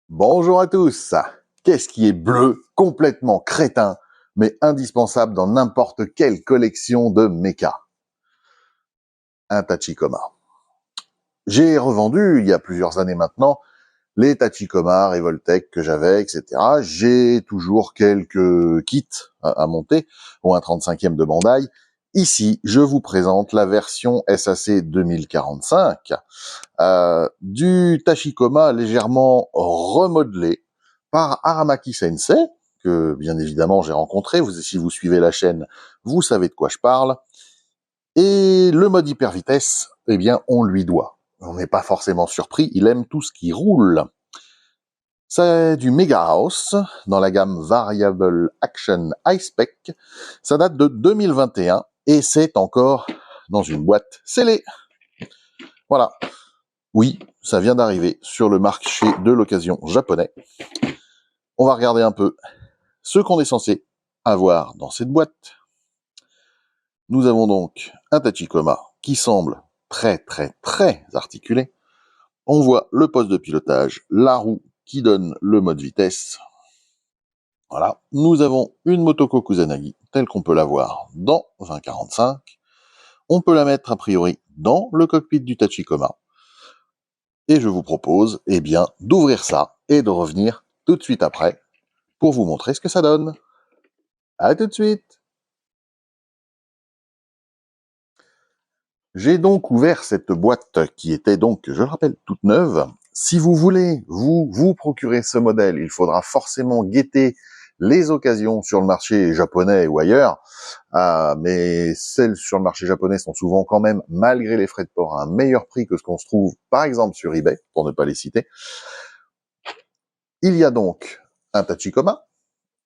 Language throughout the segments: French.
Bonjour à tous. Qu'est-ce qui est bleu, complètement crétin, mais indispensable dans n'importe quelle collection de méca? Un Tachikoma. J'ai revendu, il y a plusieurs années maintenant, les Tachikoma Revoltech que j'avais, etc. J'ai toujours quelques kits à monter, ou un 35e de Bandai. Ici, je vous présente la version SAC 2045 du Tachikoma légèrement remodelé par Aramaki Sensei, que bien évidemment j'ai rencontré. Si vous suivez la chaîne, vous savez de quoi je parle. Et le mode hyper vitesse, eh bien, on lui doit. On n'est pas forcément surpris, il aime tout ce qui roule. C'est du Mega House dans la gamme Variable Action High Spec. Ça date de 2021 et c'est encore dans une boîte scellée. Voilà. Oui, ça vient d'arriver sur le marché de l'occasion japonais. On va regarder un peu ce qu'on est censé avoir dans cette boîte. Nous avons donc un Tachikoma qui semble très articulé. On voit le poste de pilotage, la roue qui donne le mode vitesse. Voilà. Nous avons une Motoko Kusanagi telle qu'on peut la voir dans 2045. On peut la mettre a priori dans le cockpit du Tachikoma. Et je vous propose, eh bien, d'ouvrir ça et de revenir tout de suite après pour vous montrer ce que ça donne. À tout de suite. J'ai donc ouvert cette boîte qui était donc, je le rappelle, toute neuve. Si vous voulez vous procurer ce modèle, il faudra forcément guetter les occasions sur le marché japonais ou ailleurs. Mais celles sur le marché japonais sont souvent quand même, malgré les frais de port, à un meilleur prix que ce qu'on se trouve, par exemple, sur eBay, pour ne pas les citer. Il y a donc un Tachikoma,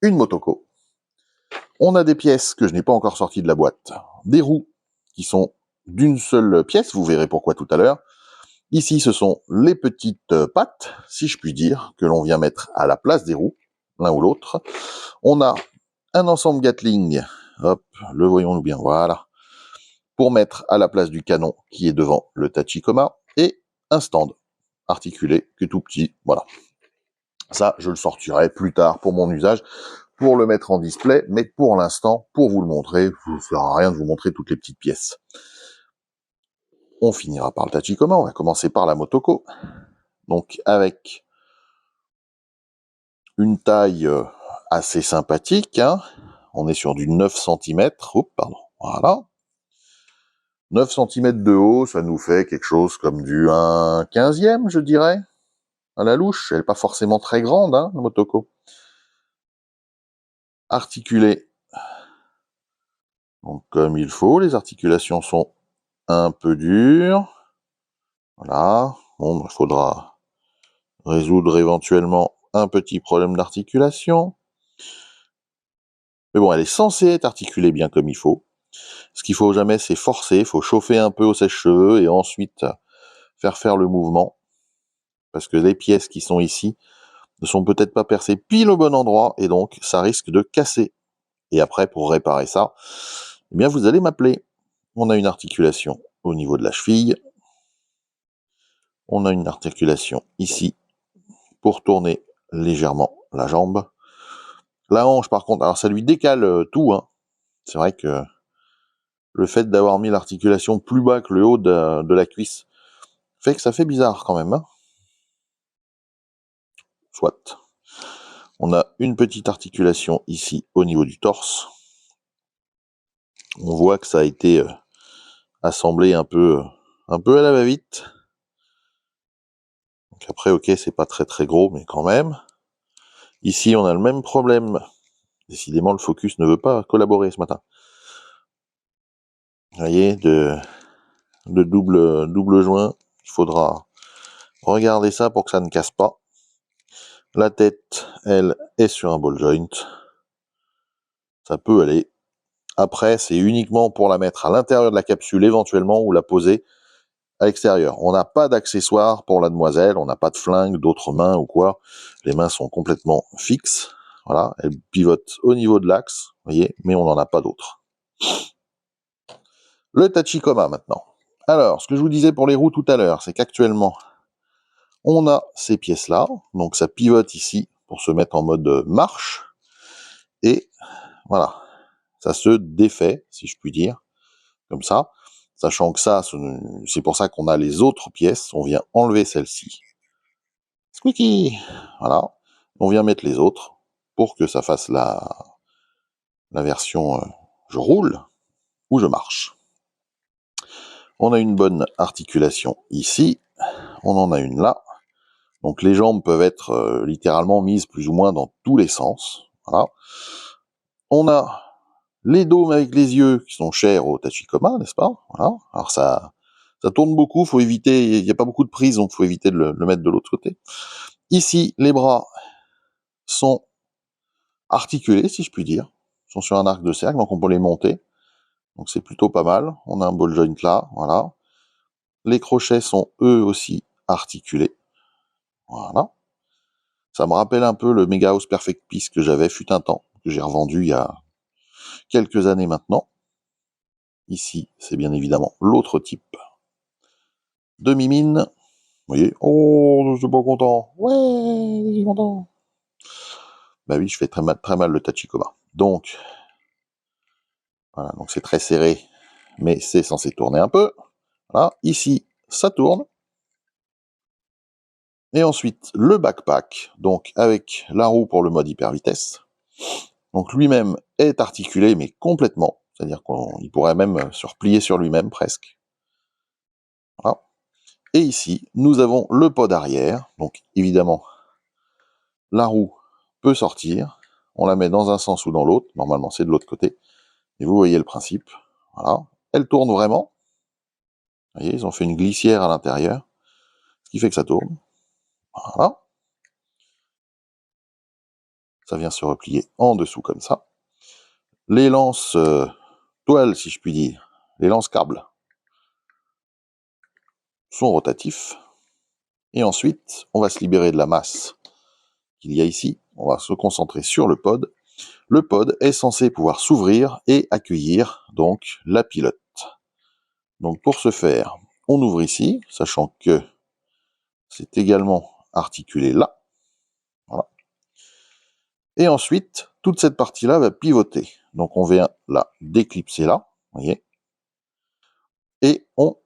une Motoko. On a des pièces que je n'ai pas encore sorties de la boîte. Des roues qui sont d'une seule pièce, vous verrez pourquoi tout à l'heure. Ici, ce sont les petites pattes, si je puis dire, que l'on vient mettre à la place des roues, l'un ou l'autre. On a un ensemble Gatling, hop, le voyons-nous bien, voilà, pour mettre à la place du canon qui est devant le Tachikoma, et un stand articulé, qui est tout petit, voilà. Ça, je le sortirai plus tard pour mon usage, pour le mettre en display, mais pour l'instant, pour vous le montrer, ça ne sert à rien de vous montrer toutes les petites pièces. On finira par le Tachikoma, on va commencer par la Motoko. Donc avec une taille assez sympathique, hein. On est sur du 9 cm, voilà. 9 cm de haut, ça nous fait quelque chose comme du 1/15e, je dirais, à la louche. Elle n'est pas forcément très grande, hein, la Motoko. Articulée, donc comme il faut, les articulations sont un peu dures. Voilà, bon, il faudra résoudre éventuellement un petit problème d'articulation. Mais bon, elle est censée être articulée bien comme il faut. Ce qu'il faut jamais, c'est forcer, il faut chauffer un peu au sèche-cheveux et ensuite faire le mouvement. Parce que les pièces qui sont ici ne sont peut-être pas percées pile au bon endroit et donc ça risque de casser. Et après, pour réparer ça, eh bien, vous allez m'appeler. On a une articulation au niveau de la cheville. On a une articulation ici pour tourner légèrement la jambe. La hanche, par contre, alors ça lui décale tout, hein. C'est vrai que le fait d'avoir mis l'articulation plus bas que le haut de la cuisse fait que ça fait bizarre quand même, hein. Soit. On a une petite articulation ici au niveau du torse. On voit que ça a été assemblé un peu à la va-vite. Donc après, ok, c'est pas très gros, mais quand même. Ici, on a le même problème. Décidément, le focus ne veut pas collaborer ce matin. Vous voyez, de double joint. Il faudra regarder ça pour que ça ne casse pas. La tête, elle, est sur un ball joint. Ça peut aller. Après, c'est uniquement pour la mettre à l'intérieur de la capsule éventuellement ou la poser à l'extérieur. On n'a pas d'accessoires pour la demoiselle, on n'a pas de flingue, d'autres mains ou quoi. Les mains sont complètement fixes. Voilà, elles pivotent au niveau de l'axe, vous voyez, mais on n'en a pas d'autres. Le Tachikoma maintenant. Alors, ce que je vous disais pour les roues tout à l'heure, c'est qu'actuellement, On a ces pièces-là, donc ça pivote ici pour se mettre en mode marche, et voilà, ça se défait, si je puis dire, comme ça, sachant que ça, c'est pour ça qu'on a les autres pièces, on vient enlever celle-ci. Squeaky! Voilà, on vient mettre les autres pour que ça fasse la version je roule ou je marche. On a une bonne articulation ici, on en a une là, donc les jambes peuvent être littéralement mises plus ou moins dans tous les sens. Voilà. On a les dômes avec les yeux qui sont chers au Tachikoma, n'est-ce pas? Voilà. Alors ça tourne beaucoup, faut éviter, il n'y a pas beaucoup de prise, donc faut éviter de le mettre de l'autre côté. Ici, les bras sont articulés, si je puis dire, sont sur un arc de cercle, donc on peut les monter. Donc c'est plutôt pas mal. On a un ball joint là, voilà. Les crochets sont eux aussi articulés. Voilà. Ça me rappelle un peu le Mega House Perfect Piece que j'avais fut un temps, que j'ai revendu il y a quelques années maintenant. Ici, c'est bien évidemment l'autre type de mimine. Vous voyez? Oh, je suis pas content. Ouais, je suis content. Bah oui, je fais très mal le Tachikoma. Donc, voilà, donc c'est très serré, mais c'est censé tourner un peu. Voilà, ici, ça tourne. Et ensuite, le backpack, donc avec la roue pour le mode hyper vitesse. Donc lui-même est articulé, mais complètement. C'est-à-dire qu'il pourrait même se replier sur lui-même, presque. Voilà. Et ici, nous avons le pod arrière. Donc évidemment, la roue peut sortir. On la met dans un sens ou dans l'autre. Normalement, c'est de l'autre côté. Et vous voyez le principe. Voilà. Elle tourne vraiment. Vous voyez, ils ont fait une glissière à l'intérieur. Ce qui fait que ça tourne. Voilà. Ça vient se replier en dessous comme ça. Les lances toiles, si je puis dire, les lance-câbles sont rotatifs. Et ensuite, on va se libérer de la masse qu'il y a ici. On va se concentrer sur le pod. Le pod est censé pouvoir s'ouvrir et accueillir donc la pilote. Donc pour ce faire, on ouvre ici, sachant que c'est également articulé là. Voilà. Et ensuite, toute cette partie-là va pivoter. Donc on vient la déclipser là, vous voyez. Et on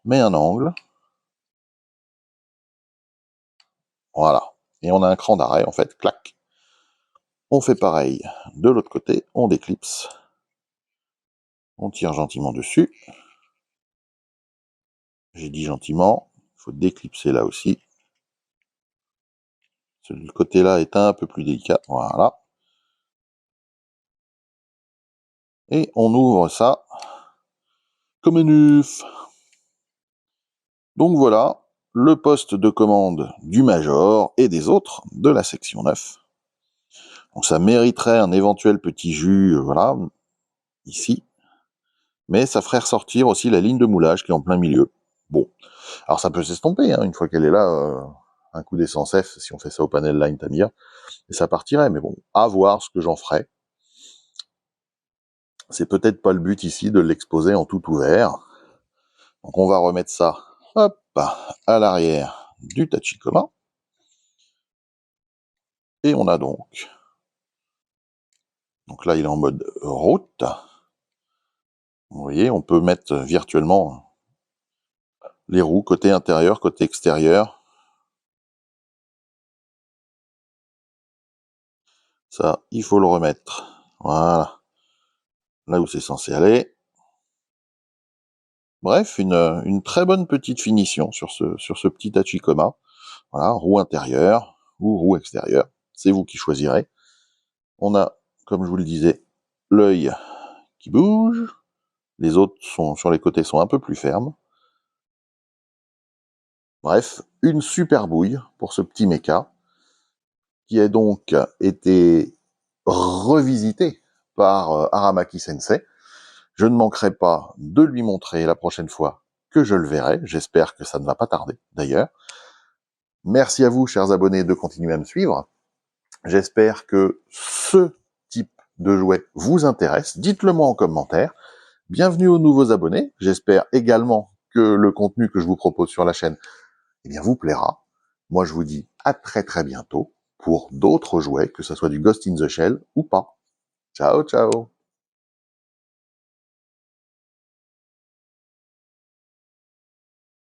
met un angle. Voilà. Et on a un cran d'arrêt, en fait, clac. On fait pareil de l'autre côté, on déclipse. On tire gentiment dessus. J'ai dit gentiment, il faut déclipser là aussi. Celui de côté-là est un peu plus délicat, voilà. Et on ouvre ça comme un œuf. Donc voilà, le poste de commande du Major et des autres de la section 9. Donc ça mériterait un éventuel petit jus, voilà, ici. Mais ça ferait ressortir aussi la ligne de moulage qui est en plein milieu. Bon, alors ça peut s'estomper, hein, une fois qu'elle est là, un coup d'essence F, si on fait ça au panel line Tamiya, et ça partirait, mais bon, à voir ce que j'en ferai. C'est peut-être pas le but ici de l'exposer en tout ouvert. Donc on va remettre ça, hop, à l'arrière du Tachikoma. Et on a donc là il est en mode route. Vous voyez, on peut mettre virtuellement les roues côté intérieur, côté extérieur. Ça, il faut le remettre. Voilà. Là où c'est censé aller. Bref, une très bonne petite finition sur ce petit Tachikoma. Voilà, roue intérieure ou roue extérieure. C'est vous qui choisirez. On a, comme je vous le disais, l'œil qui bouge. Les autres sont sur les côtés sont un peu plus fermes. Bref, une super bouille pour ce petit mecha qui a donc été revisité par Aramaki Sensei. Je ne manquerai pas de lui montrer la prochaine fois que je le verrai. J'espère que ça ne va pas tarder, d'ailleurs. Merci à vous, chers abonnés, de continuer à me suivre. J'espère que ce type de jouet vous intéresse. Dites-le moi en commentaire. Bienvenue aux nouveaux abonnés. J'espère également que le contenu que je vous propose sur la chaîne, eh bien, vous plaira. Moi, je vous dis à très très bientôt pour d'autres jouets, que ce soit du Ghost in the Shell ou pas. Ciao, ciao!